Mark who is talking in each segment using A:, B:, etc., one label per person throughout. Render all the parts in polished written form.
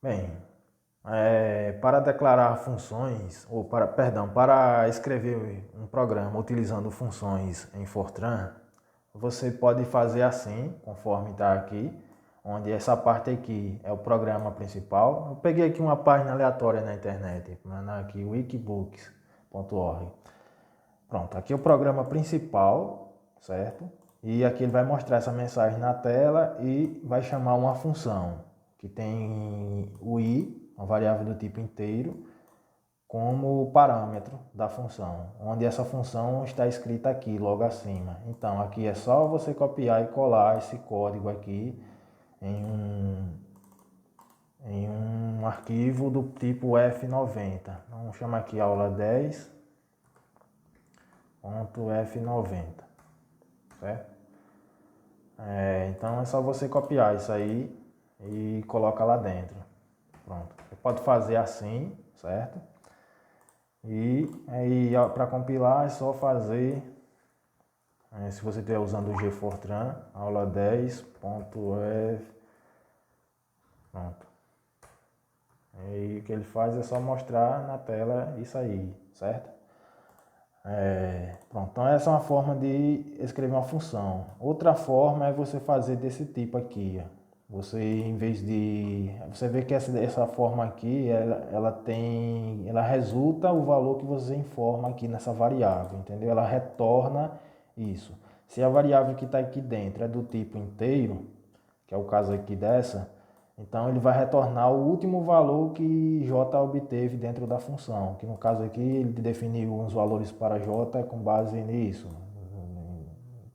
A: Bem, para declarar funções, ou para escrever um programa utilizando funções em Fortran, você pode fazer assim, conforme está aqui, onde essa parte aqui é o programa principal. Eu peguei aqui uma página aleatória na internet, aqui wikibooks.org. Pronto, aqui é o programa principal, certo? E aqui ele vai mostrar essa mensagem na tela e vai chamar uma função que tem o i, uma variável do tipo inteiro, como parâmetro da função, onde essa função está escrita aqui, logo acima. Então, aqui é só você copiar e colar esse código aqui em um arquivo do tipo F90. Vamos chamar aqui aula 10.f90, certo? Então é só você copiar isso aí e coloca lá dentro. Pronto. Você pode fazer assim, certo? E aí para compilar é só fazer, se você estiver usando o GFortran, aula 10.f, pronto. E o que ele faz é só mostrar na tela isso aí, certo? Pronto, então essa é uma forma de escrever uma função. Outra forma é você fazer desse tipo aqui, ó. Você, em vez de... Você vê que essa forma aqui, ela resulta o valor que você informa aqui nessa variável, entendeu? Ela retorna isso. Se a variável que está aqui dentro é do tipo inteiro, que é o caso aqui dessa, então ele vai retornar o último valor que J obteve dentro da função, que no caso aqui ele definiu uns valores para J com base nisso,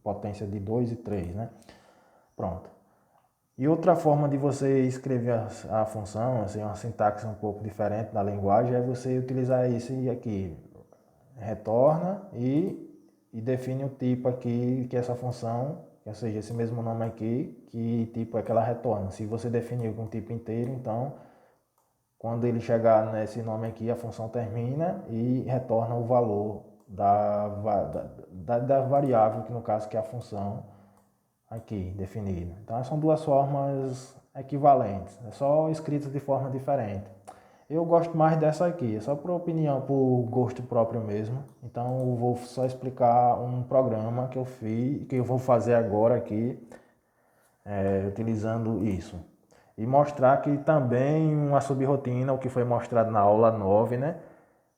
A: potência de 2 e 3, né? Pronto. E outra forma de você escrever a função, assim, uma sintaxe um pouco diferente da linguagem, é você utilizar esse aqui, retorna e define o tipo aqui que essa função, ou seja, esse mesmo nome aqui, que tipo é que ela retorna. Se você definiu com tipo inteiro, então quando ele chegar nesse nome aqui, a função termina e retorna o valor da variável, que no caso que é a função aqui definida. Então são duas formas equivalentes, é só escritas de forma diferente. Eu gosto mais dessa aqui, é só por opinião, por gosto próprio mesmo. Então eu vou só explicar um programa que eu fiz, que eu vou fazer agora aqui, utilizando isso. E mostrar que também uma subrotina, o que foi mostrado na aula 9, né?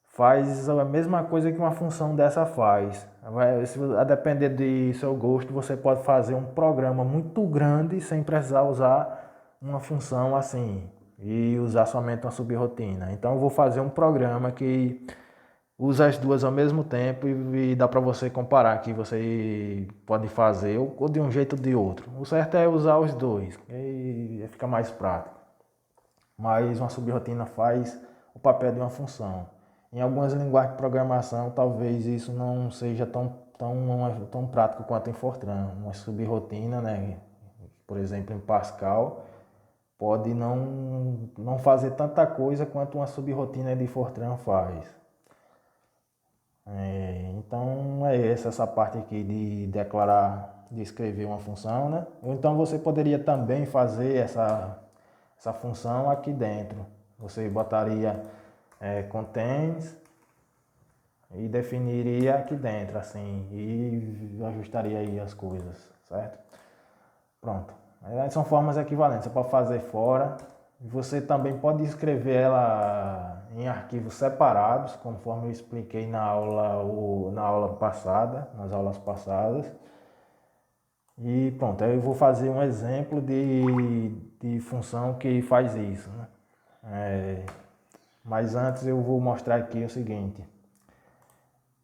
A: Faz a mesma coisa que uma função dessa faz. A depender de seu gosto, você pode fazer um programa muito grande sem precisar usar uma função assim e usar somente uma subrotina. Então eu vou fazer um programa que usa as duas ao mesmo tempo e dá para você comparar que você pode fazer ou de um jeito ou de outro. O certo é usar os dois e fica mais prático. Mas uma subrotina faz o papel de uma função. Em algumas linguagens de programação, talvez isso não seja tão prático quanto em Fortran. Uma subrotina, né, por exemplo, em Pascal, pode não fazer tanta coisa quanto uma subrotina de Fortran faz. Então é essa parte aqui de declarar, de escrever uma função, né? Ou então você poderia também fazer essa função aqui dentro. Você botaria contains e definiria aqui dentro, assim, e ajustaria aí as coisas, certo? Pronto. São formas equivalentes, você pode fazer fora. Você também pode escrever ela em arquivos separados, conforme eu expliquei na aula passada, nas aulas passadas. E pronto, aí eu vou fazer um exemplo de função que faz isso, né? Mas antes eu vou mostrar aqui o seguinte.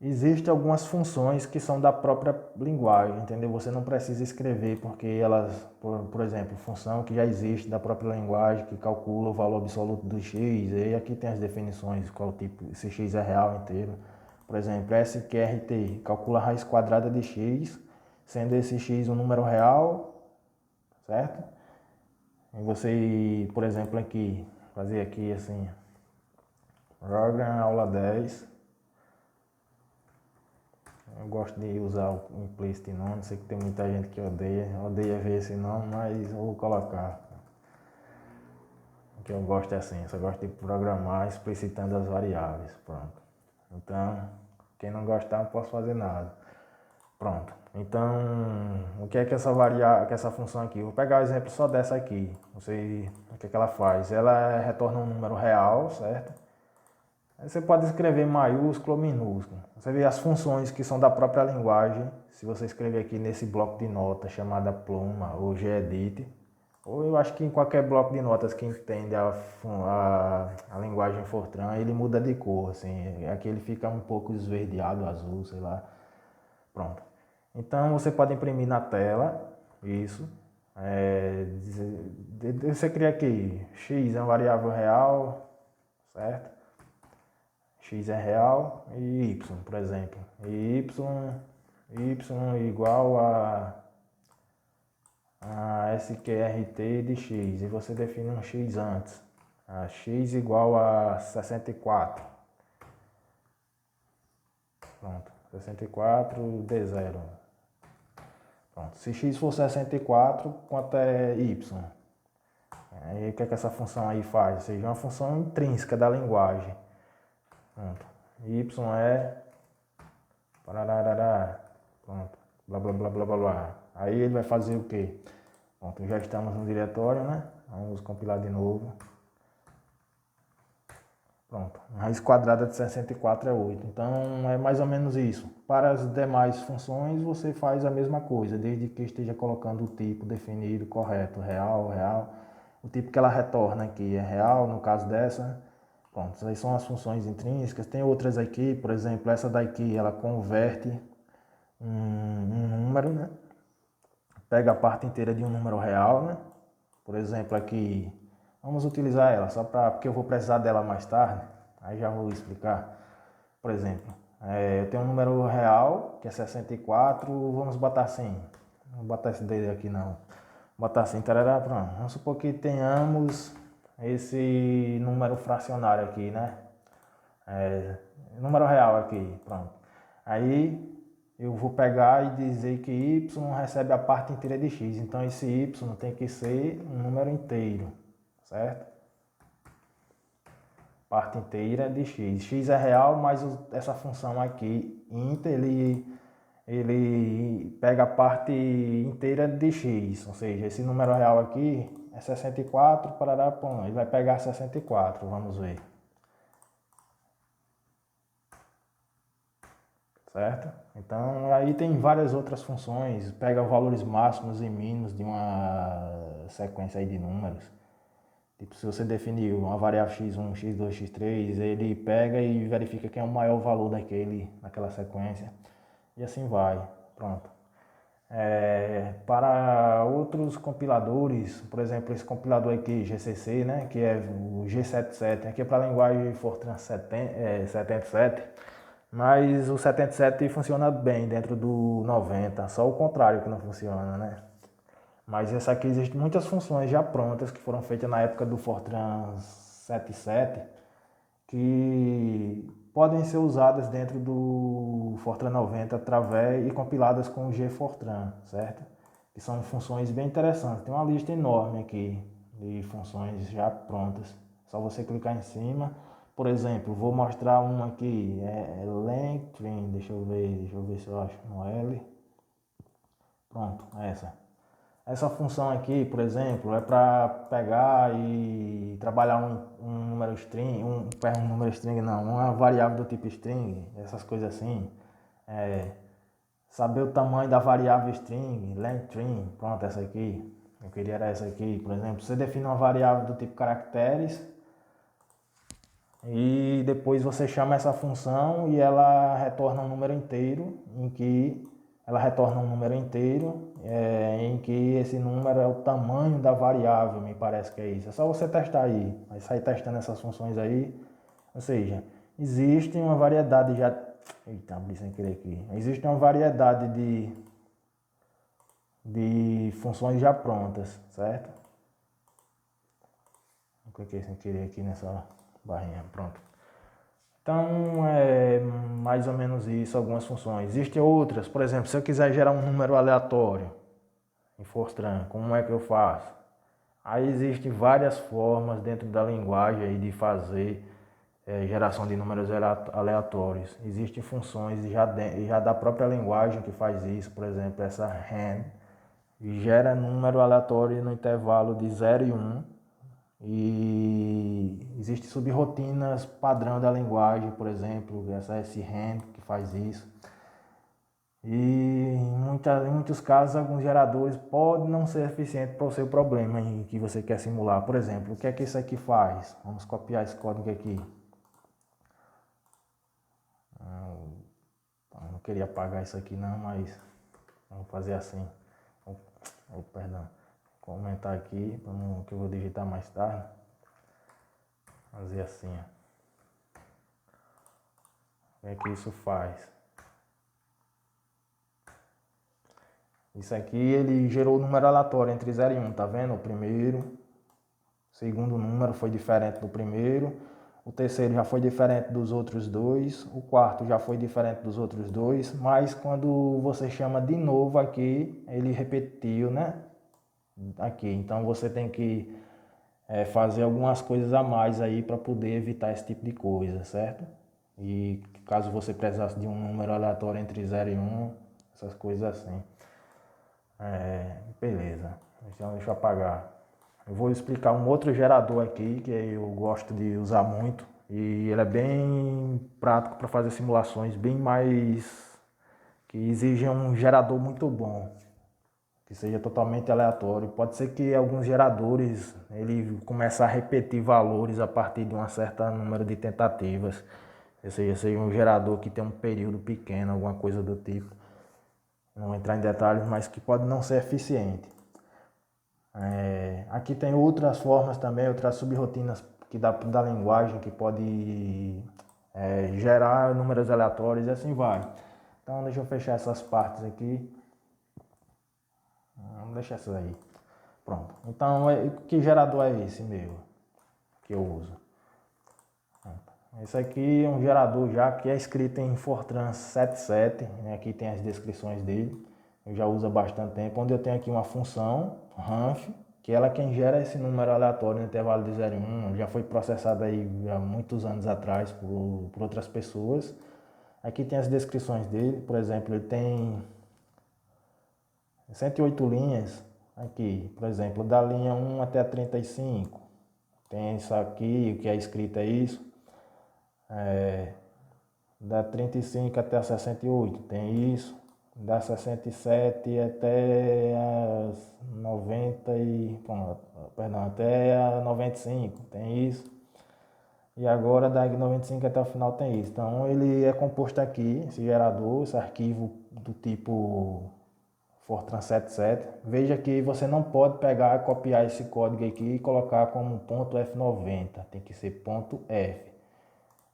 A: Existem algumas funções que são da própria linguagem, entendeu? Você não precisa escrever porque elas, por exemplo, função que já existe da própria linguagem que calcula o valor absoluto do x, e aqui tem as definições, qual tipo, se x é real inteiro. Por exemplo, sqrt calcula a raiz quadrada de x, sendo esse x um número real, certo? E você, por exemplo, aqui, fazer aqui assim, program aula 10. Eu gosto de usar o implicit nome, sei que tem muita gente que odeia ver esse nome, mas eu vou colocar. que eu gosto é assim, eu só gosto de programar explicitando as variáveis, pronto. Então, quem não gostar, não posso fazer nada. Pronto. Então, o que é que essa variável, que essa função aqui? Vou pegar o exemplo só dessa aqui. O que é que ela faz? Ela retorna um número real, certo? Aí você pode escrever maiúsculo ou minúsculo. Você vê as funções que são da própria linguagem. Se você escrever aqui nesse bloco de notas chamada Pluma ou Gedit, ou eu acho que em qualquer bloco de notas que entende a linguagem Fortran, ele muda de cor, assim. Aqui ele fica um pouco esverdeado, azul, sei lá. Pronto. Então você pode imprimir na tela, isso. Você cria aqui, x é uma variável real, certo? X é real e y, por exemplo. E y igual a SQRT de x. E você define um x antes. A x igual a 64. Pronto. 64 D0. Pronto. Se x for 64, quanto é y? Aí o que é que essa função aí faz? Ou seja, uma função intrínseca da linguagem. Pronto. Y é parararará. Pronto. Blá blá blá blá blá blá. Aí ele vai fazer o quê? Pronto, já estamos no diretório, né? Vamos compilar de novo. Pronto, raiz quadrada de 64 é 8. Então é mais ou menos isso. Para as demais funções você faz a mesma coisa, desde que esteja colocando o tipo definido correto, real, real. O tipo que ela retorna aqui é real, no caso dessa. Pronto, essas aí são as funções intrínsecas. Tem outras aqui, por exemplo, essa daqui ela converte um número, né? Pega a parte inteira de um número real, né? Por exemplo, aqui, vamos utilizar ela só porque eu vou precisar dela mais tarde, aí já vou explicar. Por exemplo, eu tenho um número real, que é 64, vamos botar assim, não vou botar esse dele aqui não, vou botar assim, tarará, pronto. Vamos supor que tenhamos esse número fracionário aqui, né? Número real aqui, pronto. Aí eu vou pegar e dizer que y recebe a parte inteira de x. Então esse y tem que ser um número inteiro, certo? Parte inteira de x. X é real, mas essa função aqui, int, ele pega a parte inteira de x. Ou seja, esse número real aqui é 64, parará, pum, ele vai pegar 64, vamos ver. Certo? Então aí tem várias outras funções, pega valores máximos e mínimos de uma sequência aí de números. Tipo, se você definir uma variável x1, x2, x3, ele pega e verifica quem é o maior valor daquela sequência. E assim vai. Pronto. Para outros compiladores, por exemplo, esse compilador aqui, GCC, né, que é o G77, aqui é para a linguagem Fortran 77, mas o 77 funciona bem dentro do 90, só o contrário que não funciona, né? Mas essa aqui existem muitas funções já prontas que foram feitas na época do Fortran 77 que podem ser usadas dentro do Fortran 90 através e compiladas com o GFortran, certo? Que são funções bem interessantes. Tem uma lista enorme aqui de funções já prontas. Só você clicar em cima. Por exemplo, vou mostrar uma aqui, lengthin, deixa eu ver se eu acho no L. Pronto, essa. Essa função aqui, por exemplo, é para pegar e trabalhar um número string, um número string não, uma variável do tipo string, essas coisas assim. Saber o tamanho da variável string, lengthin, pronto, essa aqui. Eu queria era essa aqui, por exemplo. Você define uma variável do tipo caracteres e depois você chama essa função e ela retorna um número inteiro em que esse número é o tamanho da variável, me parece que é isso. É só você testar aí, vai sair testando essas funções aí. Ou seja, existe uma variedade já... Eita, abri sem querer aqui. Existe uma variedade de funções já prontas, certo? Eu cliquei sem querer aqui nessa barrinha, pronto. Então, é mais ou menos isso, algumas funções. Existem outras, por exemplo, se eu quiser gerar um número aleatório em Fortran, como é que eu faço? Aí existem várias formas dentro da linguagem aí de fazer geração de números aleatórios. Existem funções já da própria linguagem que faz isso, por exemplo, essa hand gera número aleatório no intervalo de 0 e 1. E existem subrotinas padrão da linguagem, por exemplo, essa SRAM que faz isso. E em muitos casos, alguns geradores podem não ser eficientes para o seu problema que você quer simular. Por exemplo, o que é que isso aqui faz? Vamos copiar esse código aqui. Eu não queria apagar isso aqui não, mas vamos fazer assim. Perdão. Vou aumentar aqui, que eu vou digitar mais tarde. Fazer assim, ó. O que é que isso faz? Isso aqui ele gerou o número aleatório entre 0 e 1, tá vendo? O primeiro, o segundo número foi diferente do primeiro, o terceiro já foi diferente dos outros dois, o quarto já foi diferente dos outros dois, mas quando você chama de novo aqui, ele repetiu, né? Aqui, então você tem que fazer algumas coisas a mais aí para poder evitar esse tipo de coisa, certo? E caso você precisasse de um número aleatório entre 0 e 1, essas coisas assim. Beleza, então deixa eu apagar. Eu vou explicar um outro gerador aqui que eu gosto de usar muito e ele é bem prático para fazer simulações bem mais que exigem um gerador muito bom, que seja totalmente aleatório. Pode ser que alguns geradores ele comece a repetir valores a partir de um certo número de tentativas, ou seja um gerador que tem um período pequeno, alguma coisa do tipo. Não vou entrar em detalhes, mas que pode não ser eficiente. Aqui tem outras formas também, outras subrotinas que da linguagem que pode gerar números aleatórios e assim vai. Então deixa eu fechar essas partes aqui. Vamos deixar essas aí. Pronto. Então que gerador é esse meu que eu uso? Esse aqui é um gerador já que é escrito em Fortran 77, né? Aqui tem as descrições dele, eu já uso há bastante tempo, onde eu tenho aqui uma função, ranf, que ela é quem gera esse número aleatório no intervalo de 0 e 1, já foi processado aí há muitos anos atrás por outras pessoas. Aqui tem as descrições dele, por exemplo, ele tem 108 linhas, aqui, por exemplo, da linha 1 até a 35, tem isso aqui, o que é escrito é isso. Da 35 até a 68 tem isso, da 67 até as 90 perdão, até a 95 tem isso, e agora da 95 até o final tem isso. Então ele é composto aqui, esse gerador, esse arquivo do tipo Fortran 77. Veja que você não pode pegar e copiar esse código aqui e colocar como .f90, tem que ser .f.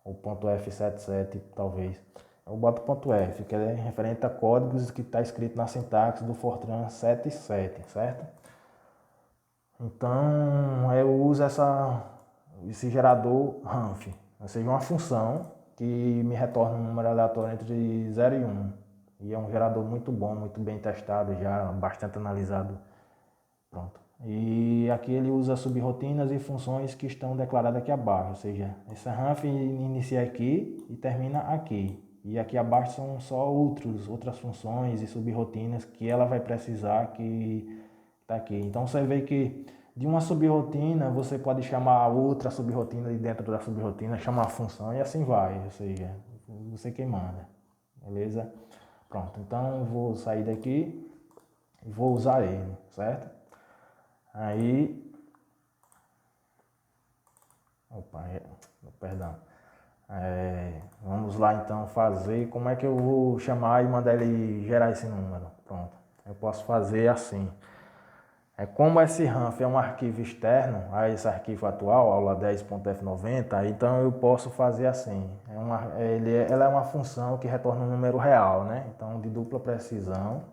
A: O .f77 talvez. Eu boto .f, que é referente a códigos que está escrito na sintaxe do Fortran 77, certo? Então eu uso esse gerador ranf, ou seja, uma função que me retorna um número aleatório entre 0 e 1. E é um gerador muito bom, muito bem testado, já bastante analisado. Pronto. E aqui ele usa subrotinas e funções que estão declaradas aqui abaixo, ou seja, essa ranf inicia aqui e termina aqui. E aqui abaixo são só outras funções e subrotinas que ela vai precisar que está aqui. Então você vê que de uma subrotina você pode chamar outra subrotina e dentro da subrotina chamar a função e assim vai, ou seja, você quem manda, beleza? Pronto, então eu vou sair daqui e vou usar ele, certo? Aí, perdão. Vamos lá então fazer como é que eu vou chamar e mandar ele gerar esse número. Pronto, eu posso fazer assim. Como esse ranf é um arquivo externo a esse arquivo atual, aula 10.f90, então eu posso fazer assim. Ela é uma função que retorna um número real, né? Então de dupla precisão,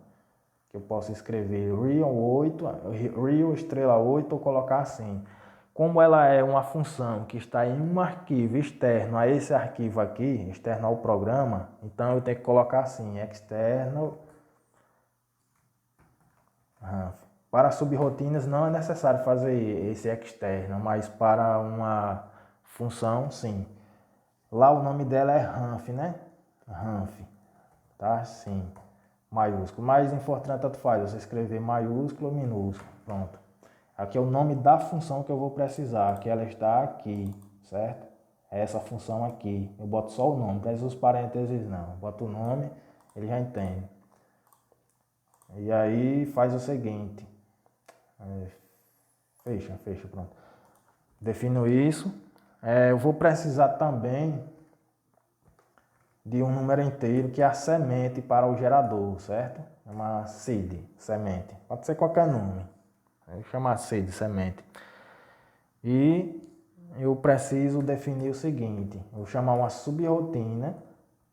A: que eu posso escrever real estrela 8 ou colocar assim. Como ela é uma função que está em um arquivo externo a esse arquivo aqui, externo ao programa, então eu tenho que colocar assim, external ranf. Para subrrotinas não é necessário fazer esse externo, mas para uma função, sim. Lá o nome dela é Ranf, né? Ranf, tá? Sim, maiúsculo. Mas em Fortran tanto faz, você escrever maiúsculo ou minúsculo, pronto. Aqui é o nome da função que eu vou precisar, que ela está aqui, certo? É essa função aqui. Eu boto só o nome, não precisa os parênteses não. Boto o nome, ele já entende. E aí faz o seguinte. Fecha, pronto. Defino isso. Eu vou precisar também de um número inteiro que é a semente para o gerador, certo? É uma seed, semente. Pode ser qualquer nome. Eu vou chamar seed, semente. E eu preciso definir o seguinte. Eu vou chamar uma subrrotina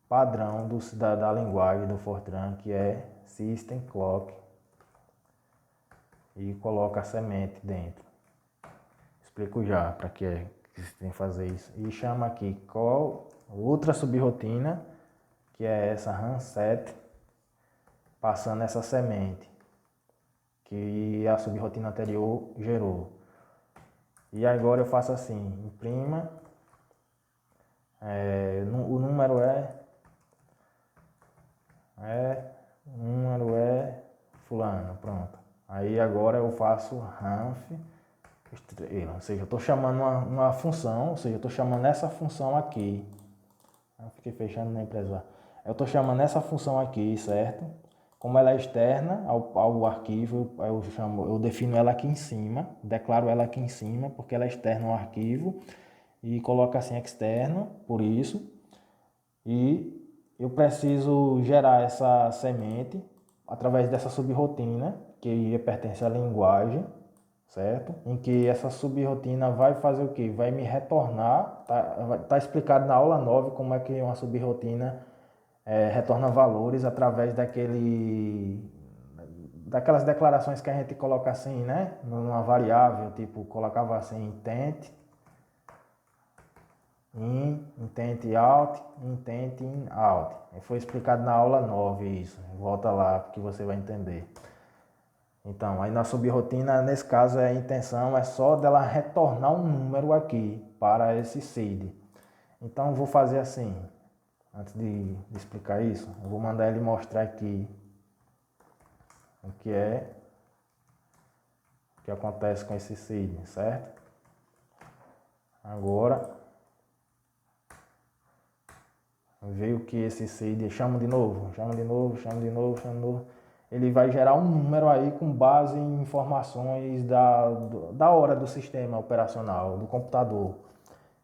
A: padrão da linguagem do Fortran, que é System Clock. E coloco a semente dentro. Explico já para que você tem que fazer isso. E chama aqui call outra subrrotina, que é essa ranset, passando essa semente que a subrrotina anterior gerou. E agora eu faço assim, imprima, o número é fulano, pronto. Aí agora eu faço ranf, ou seja, eu estou chamando uma função, ou seja, eu estou chamando essa função aqui. Eu fiquei fechando na empresa. Eu estou chamando essa função aqui, certo? Como ela é externa ao arquivo, eu defino ela aqui em cima, declaro ela aqui em cima, porque ela é externa ao arquivo, e coloco assim externo, por isso. E eu preciso gerar essa semente através dessa subrrotina, que pertence à linguagem, certo? Em que essa subrrotina vai fazer o que? Vai me retornar, tá explicado na aula 9 como é que uma subrrotina retorna valores através daquelas declarações que a gente coloca assim, né? Numa variável, tipo, colocava assim, intent out, intent in out. Foi explicado na aula 9 isso. Volta lá que você vai entender. Então, aí na subrrotina, nesse caso, a intenção é só dela retornar um número aqui para esse seed. Então, eu vou fazer assim, antes de explicar isso, eu vou mandar ele mostrar aqui o que acontece com esse seed, certo? Agora, veio que esse seed, chama de novo. Ele vai gerar um número aí com base em informações da hora do sistema operacional, do computador.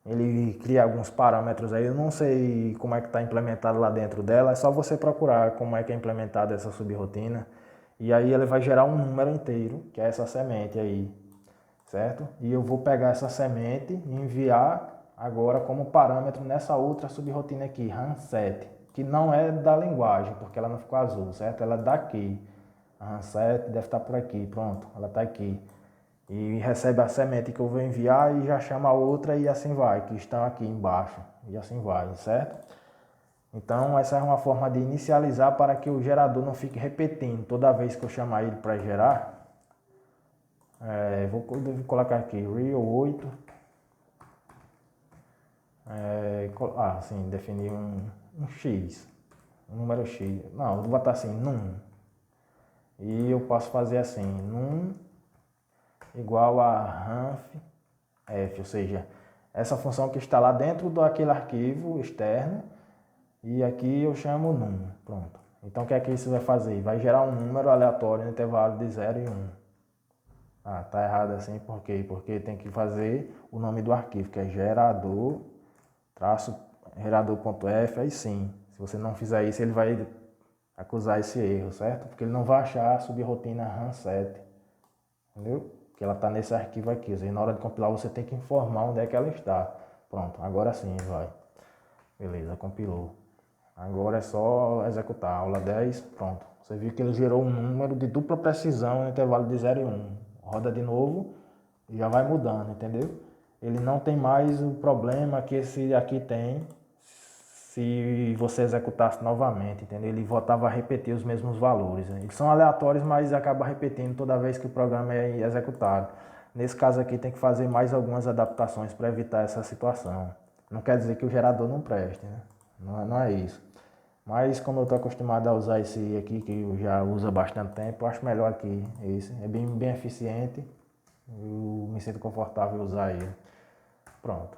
A: Ele cria alguns parâmetros aí, eu não sei como é que está implementado lá dentro dela, é só você procurar como é que é implementada essa subrrotina. E aí ele vai gerar um número inteiro, que é essa semente aí, certo? E eu vou pegar essa semente e enviar agora como parâmetro nessa outra subrrotina aqui, ranset, que não é da linguagem, porque ela não ficou azul, certo? Ela é daqui. A ranset deve estar por aqui, pronto, ela está aqui. E recebe a semente que eu vou enviar e já chama a outra e assim vai, que estão aqui embaixo. E assim vai, certo? Então essa é uma forma de inicializar para que o gerador não fique repetindo toda vez que eu chamar ele para gerar. Vou colocar aqui real 8. Sim, definir um x, um número x. Não, vou botar assim, num. E eu posso fazer assim, num igual a ranf f, ou seja, essa função que está lá dentro daquele arquivo externo, e aqui eu chamo num, pronto. Então o que é que isso vai fazer? Vai gerar um número aleatório no intervalo de 0 e 1. Tá errado assim, por quê? Porque tem que fazer o nome do arquivo, que é gerador.f, aí sim. Se você não fizer isso, ele vai acusar esse erro, certo? Porque ele não vai achar a subrrotina ranset, entendeu? Que ela está nesse arquivo aqui. Ou seja, na hora de compilar você tem que informar onde é que ela está. Pronto, agora sim vai. Beleza, compilou. Agora é só executar. Aula 10, pronto. Você viu que ele gerou um número de dupla precisão no intervalo de 0 e 1. Roda de novo e já vai mudando, entendeu? Ele não tem mais o problema que esse aqui tem se você executasse novamente, entendeu? Ele voltava a repetir os mesmos valores. Eles são aleatórios, mas acaba repetindo toda vez que o programa é executado. Nesse caso aqui tem que fazer mais algumas adaptações para evitar essa situação. Não quer dizer que o gerador não preste, né? Não é isso. Mas como eu estou acostumado a usar esse aqui, que eu já uso há bastante tempo, eu acho melhor aqui esse. É bem eficiente, eu me sinto confortável em usar ele. Pronto.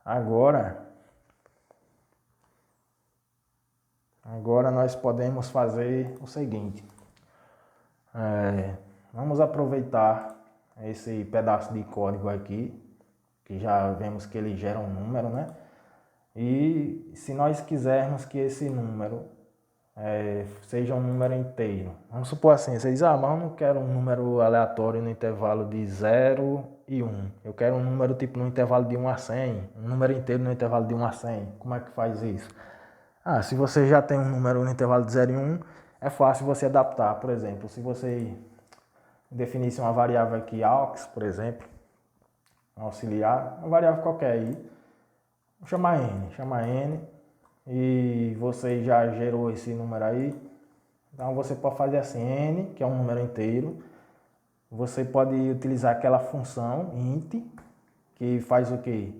A: Agora nós podemos fazer o seguinte. Vamos aproveitar esse pedaço de código aqui, que já vemos que ele gera um número, né? E se nós quisermos que esse número seja um número inteiro. Vamos supor assim, você diz, mas eu não quero um número aleatório no intervalo de 0 e 1. Eu quero um número tipo no intervalo de 1 a 100, um número inteiro no intervalo de 1 a 100. Como é que faz isso? Se você já tem um número no intervalo de 0 e 1, é fácil você adaptar. Por exemplo, se você definisse uma variável aqui, aux, por exemplo, um auxiliar, uma variável qualquer aí, chama n, e você já gerou esse número aí, então você pode fazer assim, n, que é um número inteiro, você pode utilizar aquela função int, que faz o quê?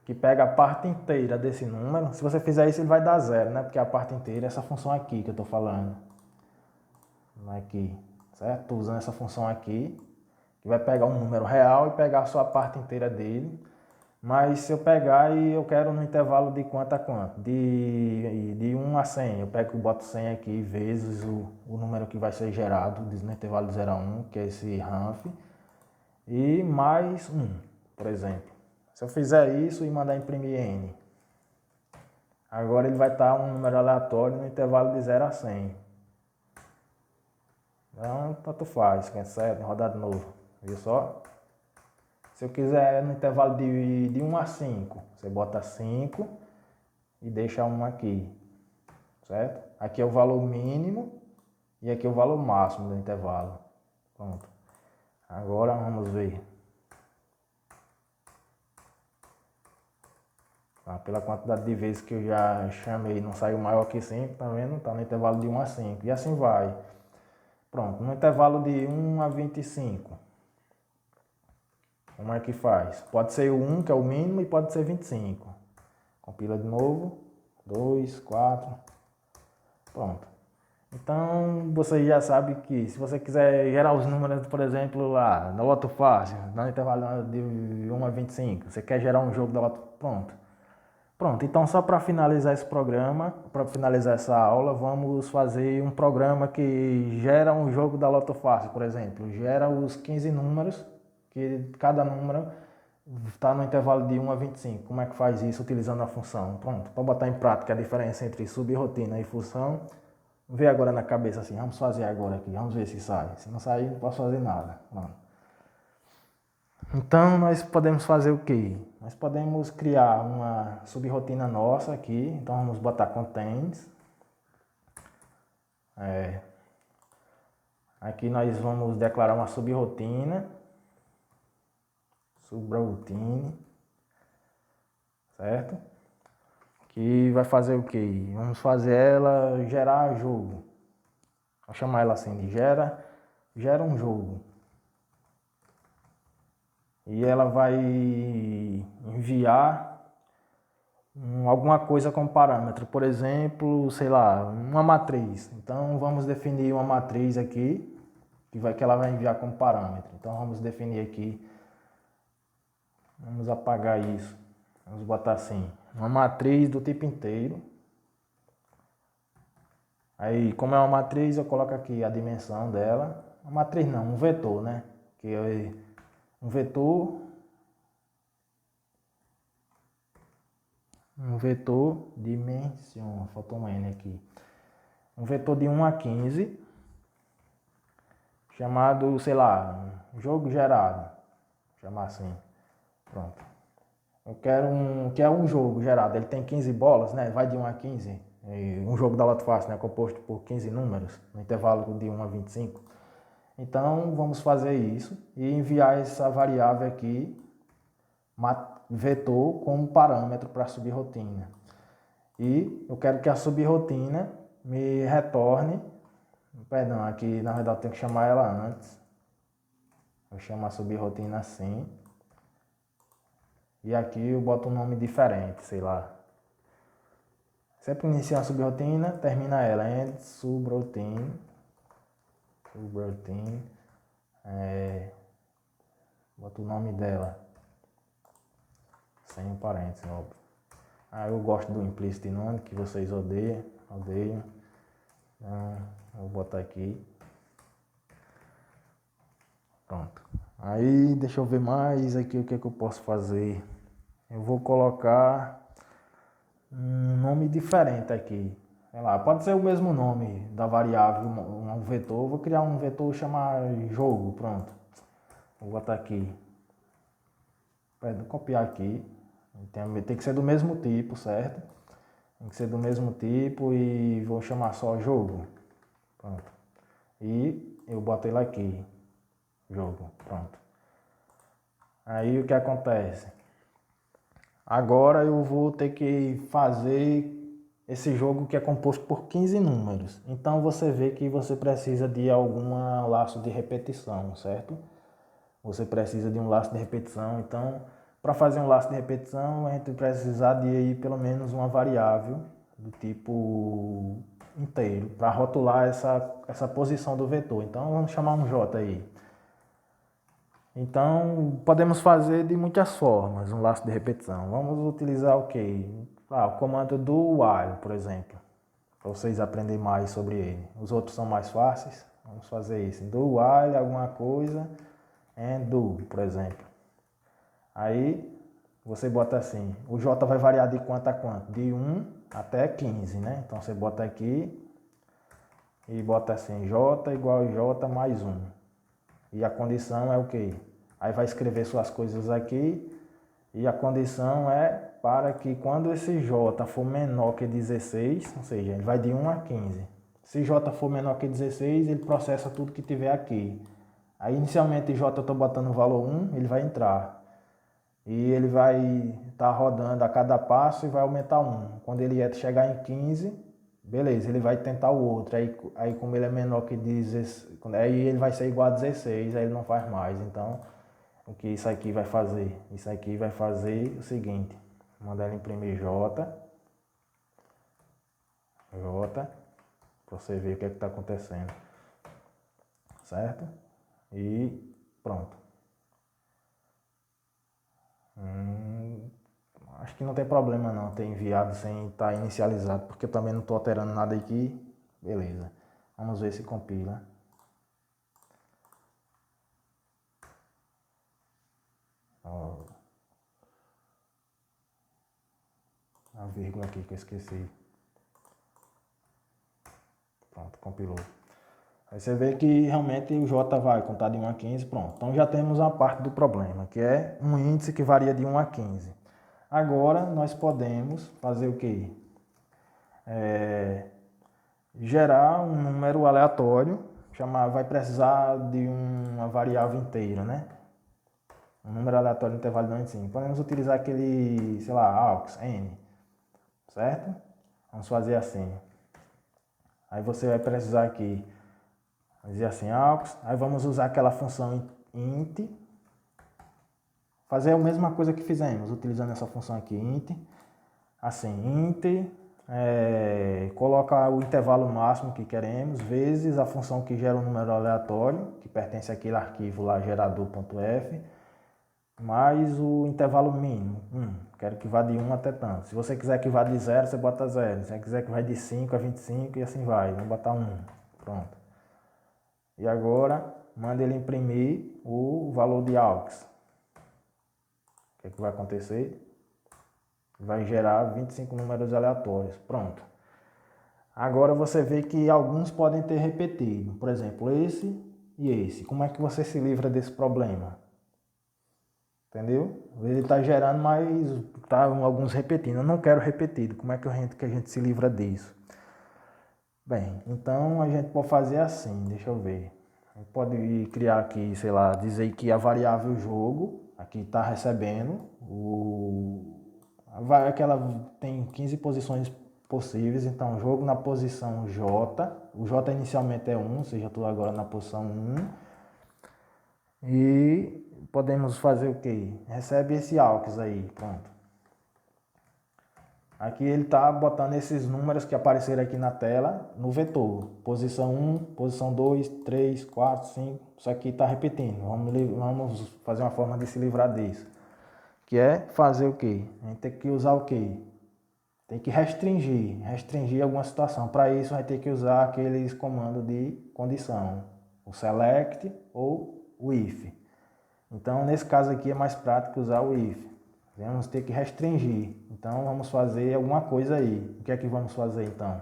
A: Que pega a parte inteira desse número. Se você fizer isso, ele vai dar 0, né? Porque a parte inteira é essa função aqui que eu estou falando. Aqui, certo? Estou usando essa função aqui, que vai pegar um número real e pegar só a parte inteira dele. Mas se eu pegar e eu quero no intervalo de quanto a quanto? De 1 a 100. Eu pego e boto 100 aqui vezes o número que vai ser gerado no intervalo de 0 a 1, que é esse ranf. E mais 1, por exemplo. Se eu fizer isso e mandar imprimir n, agora ele vai estar um número aleatório no intervalo de 0 a 100. Então, tanto faz, cancela, rodar de novo. Viu só? Se eu quiser no intervalo de 1 a 5, você bota 5 e deixa 1 aqui, certo? Aqui é o valor mínimo e aqui é o valor máximo do intervalo. Pronto. Agora vamos ver. Pela quantidade de vezes que eu já chamei, não saiu maior que 5, tá vendo? Está no intervalo de 1 a 5. E assim vai. Pronto, no intervalo de 1 a 25. Como é que faz? Pode ser o 1, que é o mínimo, e pode ser 25. Compila de novo. 2, 4. Pronto. Então, você já sabe que se você quiser gerar os números, por exemplo, lá, da Loto Fácil, no intervalo de 1 a 25, você quer gerar um jogo da Loto, Pronto, então só para finalizar esse programa, para finalizar essa aula, vamos fazer um programa que gera um jogo da Loto Fácil, por exemplo. Gera os 15 números, que cada número está no intervalo de 1 a 25. Como é que faz isso utilizando a função? Pronto, para botar em prática a diferença entre subrrotina e função, vê agora na cabeça assim, vamos fazer agora aqui, vamos ver se sai. Se não sair, não posso fazer nada. Pronto. Então, nós podemos fazer o quê? Nós podemos criar uma subrrotina nossa aqui. Então, vamos botar contains. Aqui nós vamos declarar uma subroutine, certo? Que vai fazer o quê? Vamos fazer ela gerar jogo. Vou chamar ela assim de gera um jogo. E ela vai enviar alguma coisa como parâmetro, por exemplo, sei lá, uma matriz. Então vamos definir uma matriz aqui que ela vai enviar como parâmetro. Então vamos definir aqui, vamos apagar isso, vamos botar assim, uma matriz do tipo inteiro. Aí, como é uma matriz, eu coloco aqui a dimensão dela. Uma matriz não, um vetor, né? Que é um vetor dimension, faltou um N aqui. Um vetor de 1 a 15, chamado, sei lá, jogo gerado. Vou chamar assim. Pronto. Eu quero um jogo gerado. Ele tem 15 bolas, né? Vai de 1 a 15. Um jogo da Loto Fácil, né? Composto por 15 números, no intervalo de 1 a 25. Então, vamos fazer isso e enviar essa variável aqui vetor como parâmetro para a subrrotina. E eu quero que a subrrotina me retorne, perdão, aqui na verdade eu tenho que chamar ela antes. Eu chamo a subrrotina assim. E aqui eu boto um nome diferente, sei lá. Sempre inicia uma subrrotina, termina ela, end subroutine. Boto o nome dela, sem parênteses, óbvio. Eu gosto do implicit none, que vocês odeiam. Então, eu vou botar aqui. Pronto. Aí, deixa eu ver mais aqui o que é que eu posso fazer. Eu vou colocar um nome diferente aqui. Sei lá, pode ser o mesmo nome da variável, um vetor. Vou criar um vetor chamar jogo, pronto. Vou botar aqui. Vou copiar aqui. Tem que ser do mesmo tipo, certo? Tem que ser do mesmo tipo e vou chamar só jogo. Pronto. E eu boto ele aqui. Jogo, pronto. Aí o que acontece? Agora eu vou ter que fazer esse jogo que é composto por 15 números. Então você vê que você precisa de algum laço de repetição, certo? Você precisa de um laço de repetição. Então, para fazer um laço de repetição, a gente vai precisar de aí pelo menos uma variável do tipo inteiro para rotular essa posição do vetor. Então vamos chamar um J aí. Então, podemos fazer de muitas formas um laço de repetição. Vamos utilizar o quê? O comando do while, por exemplo, para vocês aprenderem mais sobre ele. Os outros são mais fáceis. Vamos fazer isso. Do while, alguma coisa, and do, por exemplo. Aí, você bota assim, o J vai variar de quanto a quanto? De 1 até 15, né? Então, você bota aqui e bota assim, J igual a J mais 1. E a condição é o quê? Aí vai escrever suas coisas aqui e a condição é para que quando esse J for menor que 16, ou seja, ele vai de 1 a 15. Se J for menor que 16, ele processa tudo que tiver aqui. Aí inicialmente J eu estou botando o valor 1, ele vai entrar. E ele vai estar rodando a cada passo e vai aumentar 1. Quando ele chegar em 15, beleza, ele vai tentar o outro. Aí como ele é menor que 16, aí ele vai ser igual a 16, aí ele não faz mais. Então, o que isso aqui vai fazer? Isso aqui vai fazer o seguinte. Mandar ele imprimir J, para você ver o que é que está acontecendo. Certo? E pronto. Acho que não tem problema não ter enviado sem estar inicializado, porque eu também não estou alterando nada aqui. Beleza. Vamos ver se compila. A vírgula aqui que eu esqueci. Pronto, compilou. Aí você vê que realmente o J vai contar de 1 a 15, pronto. Então já temos uma parte do problema, que é um índice que varia de 1 a 15. Agora nós podemos fazer o quê? Gerar um número aleatório, vai precisar de uma variável inteira, né? Um número aleatório no intervalo de 1 e 5. Podemos utilizar aquele, sei lá, aux, n, certo? Vamos fazer assim. Aí você vai precisar aqui, dizer assim, aux, aí vamos usar aquela função int, fazer a mesma coisa que fizemos, utilizando essa função aqui, int, assim, int, coloca o intervalo máximo que queremos, vezes a função que gera um número aleatório, que pertence àquele arquivo lá, gerador.f, mais o intervalo mínimo, quero que vá de 1 até tanto. Se você quiser que vá de 0, você bota 0. Se você quiser que vá de 5 a 25 e assim vai, vamos botar 1, pronto. E agora, manda ele imprimir o valor de aux. O que é que vai acontecer? Vai gerar 25 números aleatórios, pronto. Agora você vê que alguns podem ter repetido, por exemplo, esse e esse. Como é que você se livra desse problema? Entendeu? Ele está gerando, mas tá alguns repetindo. Eu não quero repetido. Como é que a gente se livra disso? Bem, então a gente pode fazer assim, deixa eu ver. A gente pode criar aqui, sei lá, dizer que a variável jogo, aqui está recebendo, aquela tem 15 posições possíveis, então jogo na posição J, o J inicialmente é 1, ou seja, eu estou agora na posição 1, e podemos fazer o que? Recebe esse AUX aí, pronto. Aqui ele está botando esses números que apareceram aqui na tela no vetor. Posição 1, posição 2, 3, 4, 5. Isso aqui está repetindo. Vamos fazer uma forma de se livrar disso. Que é fazer o quê? A gente tem que usar o quê? Tem que restringir alguma situação. Para isso, vai ter que usar aqueles comandos de condição. O select ou o if. Então, nesse caso aqui é mais prático usar o if. Vamos ter que restringir. Então, vamos fazer alguma coisa aí. O que é que vamos fazer, então?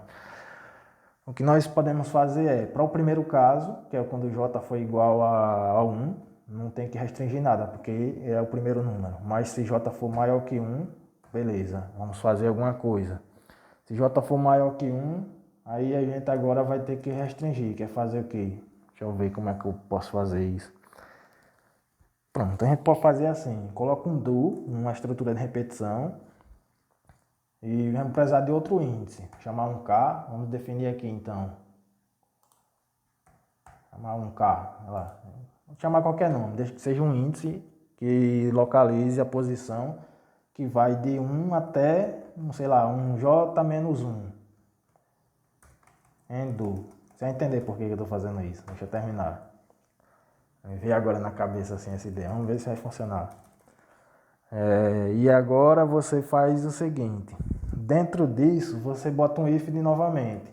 A: O que nós podemos fazer é, para o primeiro caso, que é quando o j for igual a 1, não tem que restringir nada, porque é o primeiro número. Mas se j for maior que 1, beleza, vamos fazer alguma coisa. Se j for maior que 1, aí a gente agora vai ter que restringir. Quer fazer o quê? Deixa eu ver como é que eu posso fazer isso. Pronto, a gente pode fazer assim, coloca um do, uma estrutura de repetição, e vamos precisar de outro índice, chamar um K, vamos definir aqui então. Chamar um K, olha lá. Vamos chamar qualquer nome, desde que seja um índice que localize a posição que vai de 1 até, sei lá, um J menos 1. Endo. Você vai entender por que eu estou fazendo isso. Deixa eu terminar. Me veio agora na cabeça assim essa ideia. Vamos ver se vai funcionar. E agora você faz o seguinte. Dentro disso, você bota um if de novamente.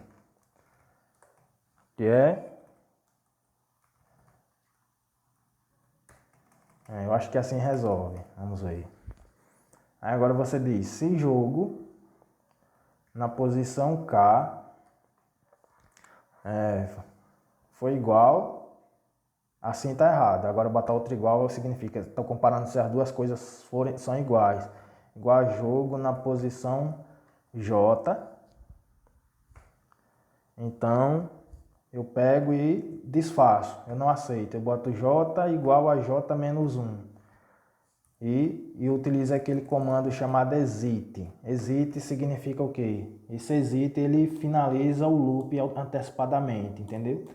A: Que eu acho que assim resolve. Vamos ver. Aí agora você diz, se jogo na posição K foi igual, assim está errado. Agora botar outro igual significa, estou comparando se as duas coisas são iguais. Igual a jogo na posição J. Então, eu pego e desfaço. Eu não aceito. Eu boto J igual a J menos 1. E utilizo aquele comando chamado exit. Exit significa o quê? Esse exit ele finaliza o loop antecipadamente, entendeu?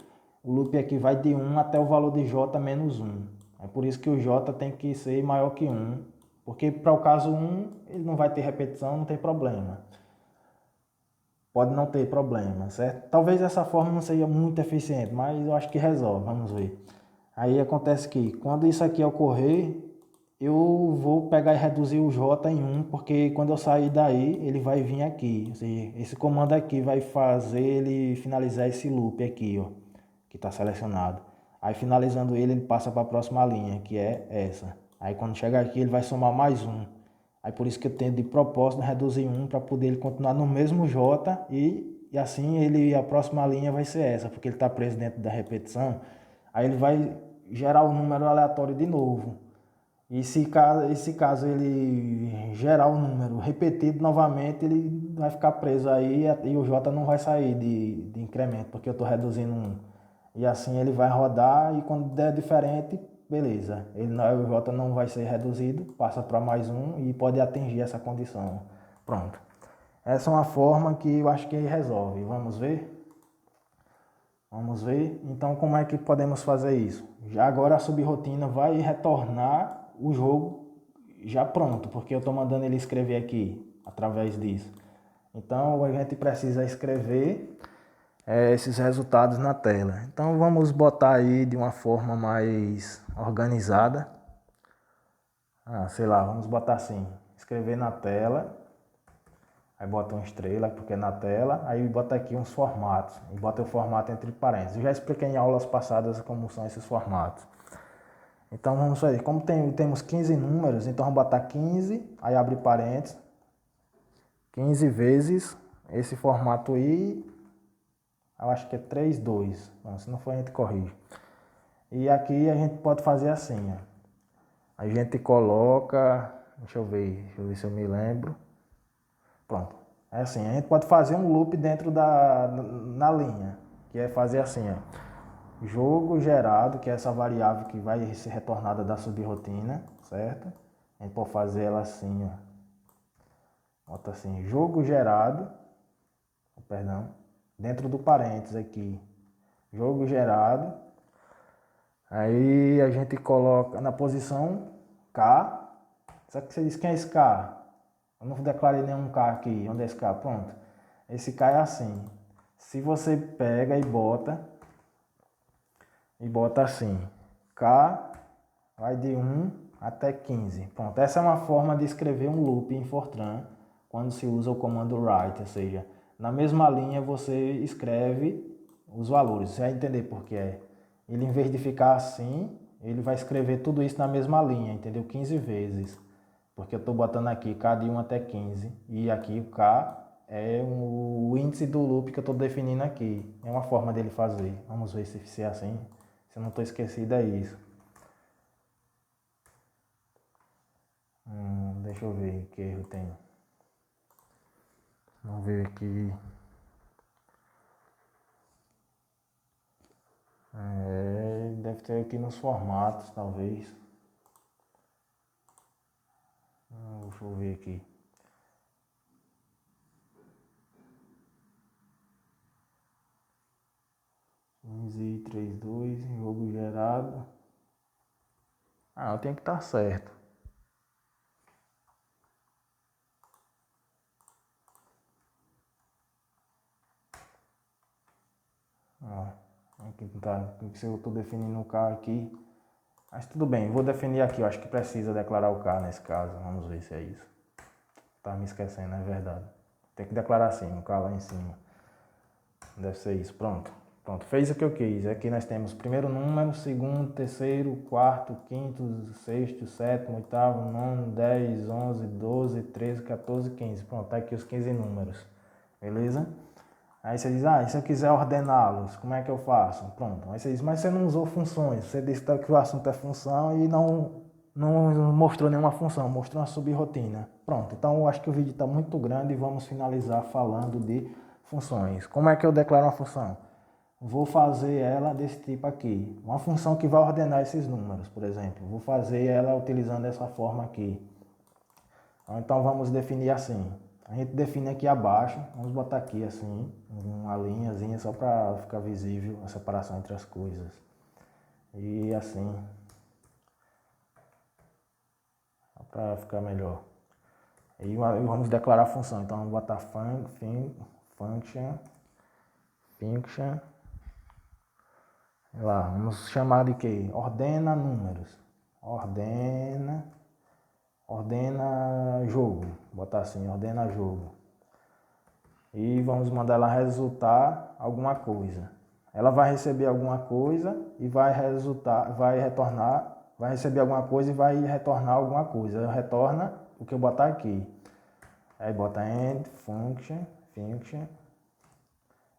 A: O loop aqui vai de 1 até o valor de J menos 1. É por isso que o J tem que ser maior que 1. Porque para o caso 1, ele não vai ter repetição, não tem problema. Pode não ter problema, certo? Talvez essa forma não seja muito eficiente, mas eu acho que resolve, vamos ver. Aí acontece que quando isso aqui ocorrer, eu vou pegar e reduzir o J em 1, porque quando eu sair daí, ele vai vir aqui. Ou seja, esse comando aqui vai fazer ele finalizar esse loop aqui, ó, que está selecionado. Aí finalizando ele passa para a próxima linha, que é essa. Aí quando chegar aqui, ele vai somar mais 1. Aí por isso que eu tenho de propósito reduzir 1 para poder ele continuar no mesmo J e assim a próxima linha vai ser essa, porque ele está preso dentro da repetição. Aí ele vai gerar o número aleatório de novo. E se caso ele gerar o número repetido novamente, ele vai ficar preso aí e o J não vai sair de incremento, porque eu estou reduzindo 1. E assim ele vai rodar e quando der diferente, beleza. O J não vai ser reduzido, passa para mais 1 e pode atingir essa condição. Pronto. Essa é uma forma que eu acho que resolve. Vamos ver? Vamos ver. Então como é que podemos fazer isso? Já agora a subrotina vai retornar o jogo já pronto, porque eu estou mandando ele escrever aqui, através disso. Então a gente precisa escrever esses resultados na tela. Então vamos botar aí de uma forma mais organizada. Sei lá, vamos botar assim, escrever na tela. Aí bota uma estrela, porque é na tela. Aí bota aqui uns formatos. E bota o formato entre parênteses. Eu já expliquei em aulas passadas como são esses formatos. Então vamos fazer, como temos 15 números, então vamos botar 15, aí abre parênteses, 15 vezes esse formato aí, eu acho que é 3, 2, não, se não for a gente corrige. E aqui a gente pode fazer assim, ó. A gente coloca, deixa eu ver se eu me lembro, pronto. É assim, a gente pode fazer um loop dentro na linha, que é fazer assim, ó. jogo gerado, que é essa variável que vai ser retornada da subrotina, certo? A gente pode fazer ela assim, ó. Bota assim, jogo gerado, perdão, dentro do parênteses aqui, jogo gerado. Aí a gente coloca na posição K. Só que você diz quem é esse K? Eu não declarei nenhum K aqui. Onde é esse K? Pronto. Esse K é assim. Se você pega e bota assim, K vai de 1 até 15. Pronto, essa é uma forma de escrever um loop em Fortran quando se usa o comando write, ou seja, na mesma linha você escreve os valores. Você vai entender por que é. Ele, em vez de ficar assim, ele vai escrever tudo isso na mesma linha, entendeu? 15 vezes. Porque eu estou botando aqui K de 1 até 15. E aqui o K é o índice do loop que eu estou definindo aqui. É uma forma dele fazer. Vamos ver se é assim. Se eu não estou esquecido, é isso. Deixa eu ver que erro tem. Vamos ver aqui. Deve ter aqui nos formatos, talvez. Deixa eu ver aqui. E 32, jogo gerado. Eu tenho que estar certo. Aqui tá, se eu estou definindo o K aqui. Mas tudo bem, vou definir aqui. Eu acho que precisa declarar o K nesse caso. Vamos ver se é isso. Tá me esquecendo, é verdade. Tem que declarar assim, o K lá em cima. Deve ser isso, pronto. Pronto, fez o que eu quis. Aqui nós temos primeiro número, segundo, terceiro, quarto, quinto, sexto, sétimo, oitavo, nono, 10, 11, 12, 13, 14, 15. Pronto, tá aqui os 15 números. Beleza? Aí você diz, e se eu quiser ordená-los, como é que eu faço? Pronto. Aí você diz, mas você não usou funções. Você disse que o assunto é função e não mostrou nenhuma função, mostrou uma subrotina. Pronto, então eu acho que o vídeo está muito grande e vamos finalizar falando de funções. Como é que eu declaro uma função? Vou fazer ela desse tipo aqui. Uma função que vai ordenar esses números, por exemplo. Vou fazer ela utilizando essa forma aqui. Então vamos definir assim. A gente define aqui abaixo, vamos botar aqui assim, uma linhazinha só para ficar visível a separação entre as coisas. E assim, para ficar melhor. E vamos declarar a função. Então vamos botar function. Lá, vamos chamar de quê? Ordena números. Ordena jogo. Botar assim, ordena jogo. E vamos mandar ela resultar alguma coisa. Ela vai receber alguma coisa e vai retornar, vai receber alguma coisa e vai retornar alguma coisa. Ela retorna o que eu botar aqui. Aí bota end, function,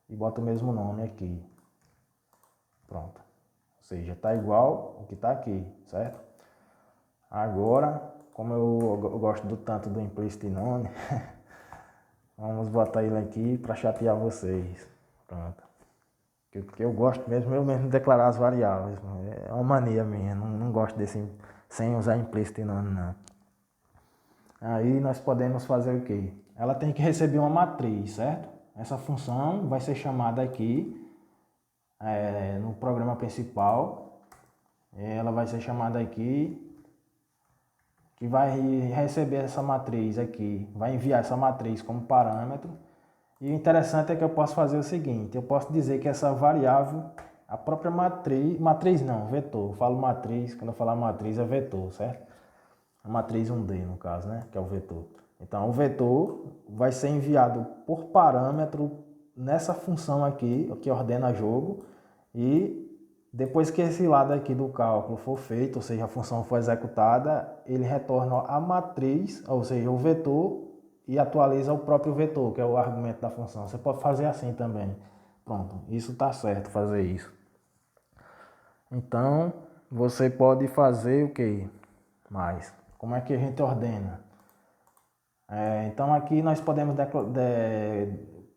A: e bota o mesmo nome aqui. Pronto. Ou seja, está igual o que está aqui, certo? Agora, como eu gosto do tanto do implicit none, vamos botar ele aqui para chatear vocês. Pronto. Porque eu gosto mesmo, eu mesmo declarar as variáveis. É uma mania minha, não gosto desse sem usar implicit none, não. Aí nós podemos fazer o quê? Ela tem que receber uma matriz, certo? Essa função vai ser chamada aqui no programa principal. Ela vai ser chamada aqui, que vai receber essa matriz aqui, vai enviar essa matriz como parâmetro. E o interessante é que eu posso fazer o seguinte, eu posso dizer que essa variável, a própria matriz não, vetor, eu falo matriz, quando eu falar matriz é vetor, certo? A matriz 1D no caso, né, que é o vetor. Então o vetor vai ser enviado por parâmetro nessa função aqui, que ordena jogo, e depois que esse lado aqui do cálculo for feito, ou seja, a função for executada, ele retorna a matriz, ou seja, o vetor, e atualiza o próprio vetor, que é o argumento da função. Você pode fazer assim também. Pronto, isso está certo, fazer isso. Então, você pode fazer o que mais? Como é que a gente ordena? Então aqui nós podemos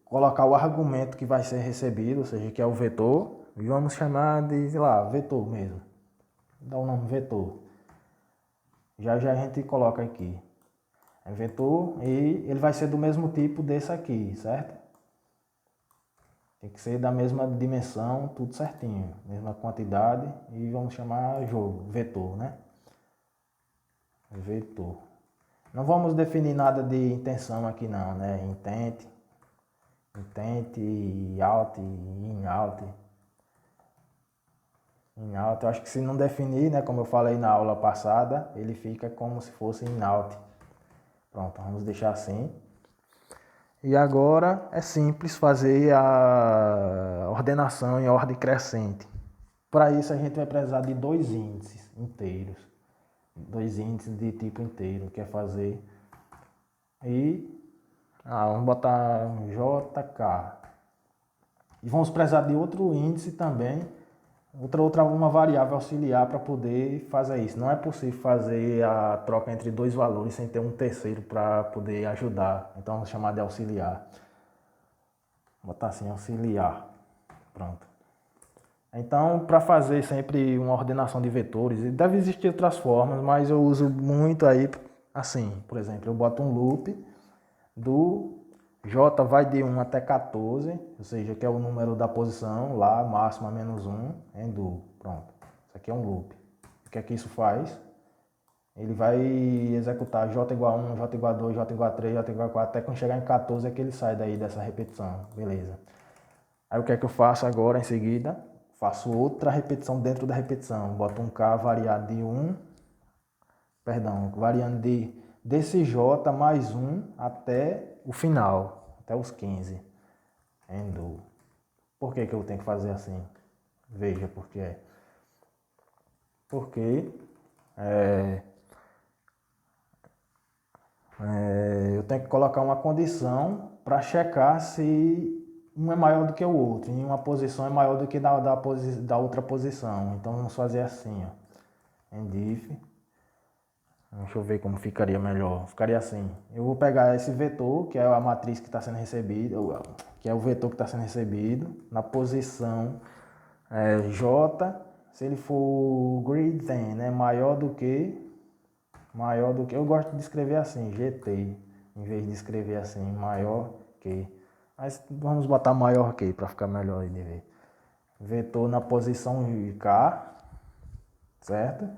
A: colocar o argumento que vai ser recebido, ou seja, que é o vetor, e vamos chamar de, sei lá, vetor mesmo. Dá o nome vetor. Já já a gente coloca aqui. É vetor e ele vai ser do mesmo tipo desse aqui, certo? Tem que ser da mesma dimensão, tudo certinho, mesma quantidade e vamos chamar jogo, vetor, né? Vetor. Não vamos definir nada de intenção aqui não, né? Intent, out, in out. In out, eu acho que se não definir, né, como eu falei na aula passada, ele fica como se fosse in out. Pronto, vamos deixar assim. E agora é simples fazer a ordenação em ordem crescente. Para isso a gente vai precisar de dois índices inteiros. Dois índices de tipo inteiro, que é fazer. E vamos botar JK. E vamos precisar de outro índice também, uma variável auxiliar para poder fazer isso. Não é possível fazer a troca entre dois valores sem ter um terceiro para poder ajudar. Então vamos chamar de auxiliar. Vou botar assim, auxiliar. Pronto. Então, para fazer sempre uma ordenação de vetores, deve existir outras formas, mas eu uso muito aí assim. Por exemplo, eu boto um loop do J vai de 1 até 14, ou seja, que é o número da posição, lá, máxima menos 1, em do. Pronto. Isso aqui é um loop. O que é que isso faz? Ele vai executar J igual a 1, J igual a 2, J igual a 3, J igual a 4, até quando chegar em 14 é que ele sai daí dessa repetição. Beleza. Aí o que é que eu faço agora em seguida? Faço outra repetição dentro da repetição. Boto um K variado de 1, variando desse J mais 1 até o final, até os 15. Endo. Por que eu tenho que fazer assim? Veja por que é. Porque eu tenho que colocar uma condição para checar se um é maior do que o outro, em uma posição é maior do que da outra posição. Então vamos fazer assim, ó. Endif. Deixa eu ver como ficaria melhor. Ficaria assim. Eu vou pegar esse vetor, que é a matriz que está sendo recebida, que é o vetor que está sendo recebido, na posição J, se ele for greater than, né, maior do que, eu gosto de escrever assim, GT, em vez de escrever assim, maior que. Mas vamos botar maior que, para ficar melhor de ver. Vetor na posição K, certo?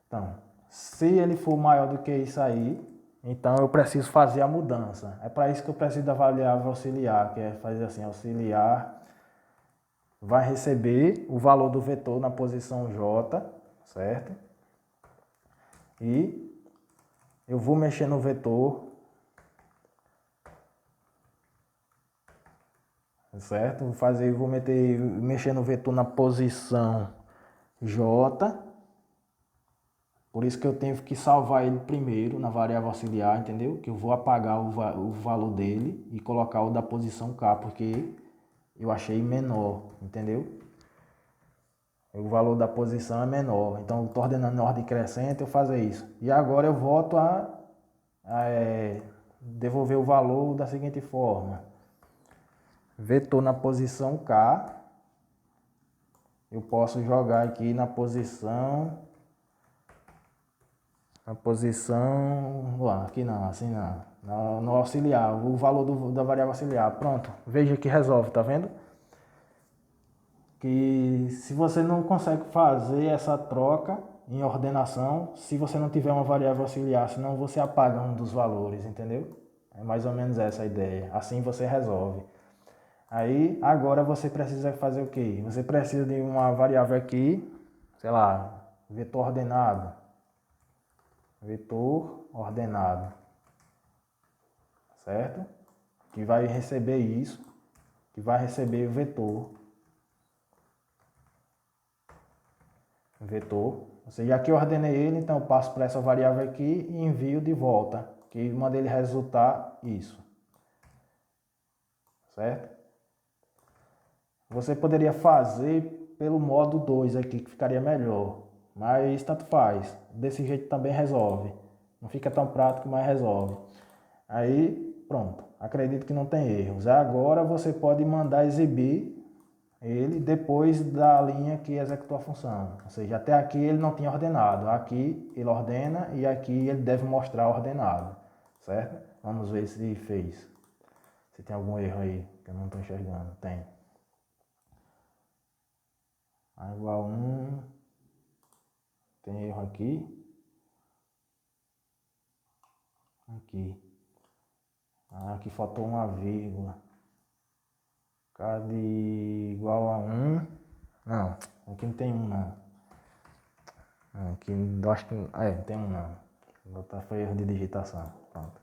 A: Então, se ele for maior do que isso aí, então eu preciso fazer a mudança. É para isso que eu preciso da variável auxiliar, que é fazer assim, auxiliar vai receber o valor do vetor na posição J, certo? E eu vou mexer no vetor, certo? Vou mexer no vetor na posição J. Por isso que eu tenho que salvar ele primeiro na variável auxiliar, entendeu? Que eu vou apagar o valor dele e colocar o da posição K, porque eu achei menor, entendeu? O valor da posição é menor. Então, eu estou ordenando em ordem crescente, eu faço isso. E agora eu volto a devolver o valor da seguinte forma. Vetor na posição K. Eu posso jogar aqui na posição... aqui não, assim não. No auxiliar, o valor da variável auxiliar. Pronto, veja que resolve, tá vendo? Que se você não consegue fazer essa troca em ordenação, se você não tiver uma variável auxiliar, senão você apaga um dos valores, entendeu? É mais ou menos essa a ideia. Assim você resolve. Aí, agora você precisa fazer o quê? Você precisa de uma variável aqui, sei lá, vetor ordenado. Vetor ordenado. Certo? Que vai receber isso, que vai receber o vetor. Ou seja, aqui eu ordenei ele, então eu passo para essa variável aqui e envio de volta, que manda ele resultar isso. Certo? Você poderia fazer pelo modo 2 aqui, que ficaria melhor, mas tanto faz. Desse jeito também resolve. Não fica tão prático, mas resolve. Aí, pronto. Acredito que não tem erros. Agora você pode mandar exibir ele depois da linha que executou a função. Ou seja, até aqui ele não tinha ordenado. Aqui ele ordena e aqui ele deve mostrar ordenado, certo? Vamos ver se fez. Se tem algum erro aí que eu não estou enxergando. Tem. A igual 1. Tem erro aqui. Aqui. Aqui faltou uma vírgula. Cadê igual a 1? Não, aqui não tem 1 não. Aqui eu acho que não tem 1 não. Foi erro de digitação. Pronto.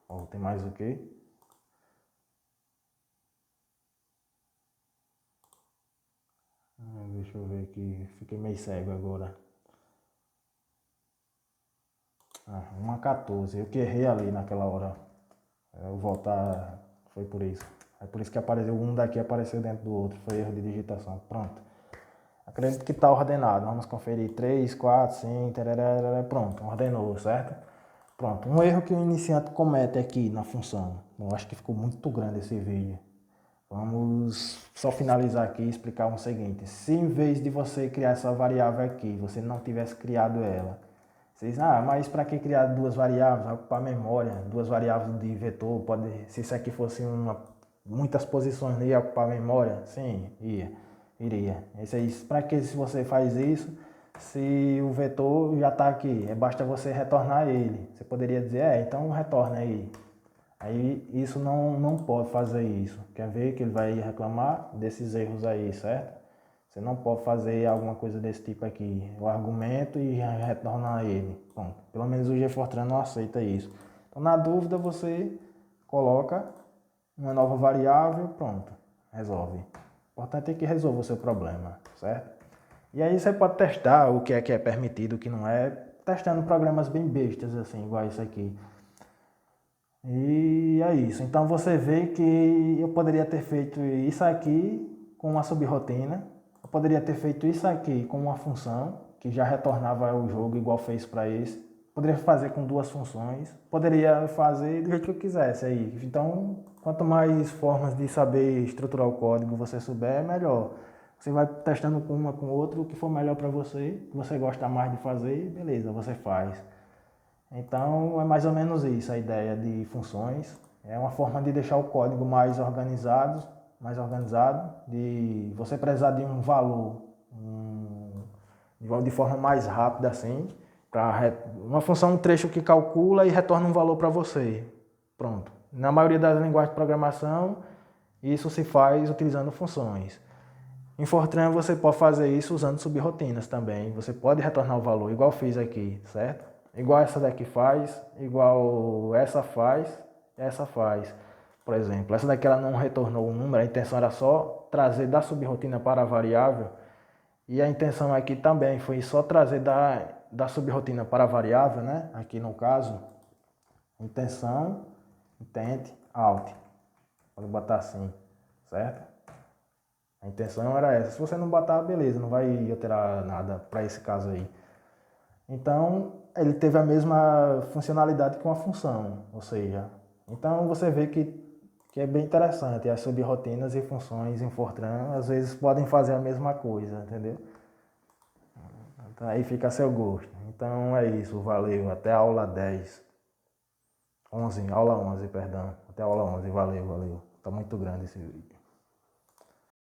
A: Ó, tem mais o quê? Deixa eu ver aqui. Fiquei meio cego agora. 1:14. Eu que errei ali naquela hora. Eu voltar. Foi por isso. É por isso que apareceu um daqui, apareceu dentro do outro. Foi erro de digitação. Pronto. Acredito que está ordenado. Vamos conferir 3, 4, 5, tararara, pronto, ordenou, certo? Pronto, um erro que o iniciante comete aqui na função. Eu acho que ficou muito grande esse vídeo. Vamos só finalizar aqui e explicar o seguinte. Se em vez de você criar essa variável aqui, você não tivesse criado ela, você diz, mas para que criar duas variáveis? Vai ocupar memória, duas variáveis de vetor, se isso aqui fosse muitas posições, ia ocupar memória? Sim, iria. Isso aí, para que se você faz isso, se o vetor já está aqui, basta você retornar ele. Você poderia dizer, então retorna aí. Aí isso não pode fazer isso. Quer ver que ele vai reclamar desses erros aí, certo? Você não pode fazer alguma coisa desse tipo aqui. O argumento e retornar ele. Pronto. Pelo menos o GFortran não aceita isso. Então, na dúvida, você coloca uma nova variável, pronto. Resolve. O importante é que resolva o seu problema, certo? E aí você pode testar o que é permitido, o que não é, testando programas bem bestas, assim, igual esse aqui. E é isso. Então você vê que eu poderia ter feito isso aqui com uma subrotina. Eu poderia ter feito isso aqui com uma função que já retornava o jogo igual fez para esse. Poderia fazer com duas funções. Poderia fazer do jeito que eu quisesse aí. Então, quanto mais formas de saber estruturar o código você souber, melhor. Você vai testando com uma com outra, o que for melhor para você, que você gosta mais de fazer, beleza, você faz. Então é mais ou menos isso a ideia de funções. É uma forma de deixar o código mais organizado, de você precisar de um valor de forma mais rápida assim, para uma função, um trecho que calcula e retorna um valor para você. Pronto. Na maioria das linguagens de programação, isso se faz utilizando funções. Em Fortran você pode fazer isso usando subrotinas também. Você pode retornar o valor, igual fiz aqui, certo? Igual essa daqui faz, igual essa faz. Por exemplo, essa daqui ela não retornou o número, a intenção era só trazer da subrotina para a variável. E a intenção aqui também foi só trazer da subrotina para a variável, né? Aqui no caso, intenção, intent, out. Pode botar assim, certo? A intenção era essa. Se você não botar, beleza, não vai alterar nada para esse caso aí. Então, ele teve a mesma funcionalidade que uma função, ou seja, então você vê que é bem interessante. As subrotinas e funções em Fortran às vezes podem fazer a mesma coisa, entendeu? Então, aí fica a seu gosto. Então é isso, valeu. Até a aula 10. 11, aula 11, perdão. Até a aula 11, valeu. Tá muito grande esse vídeo.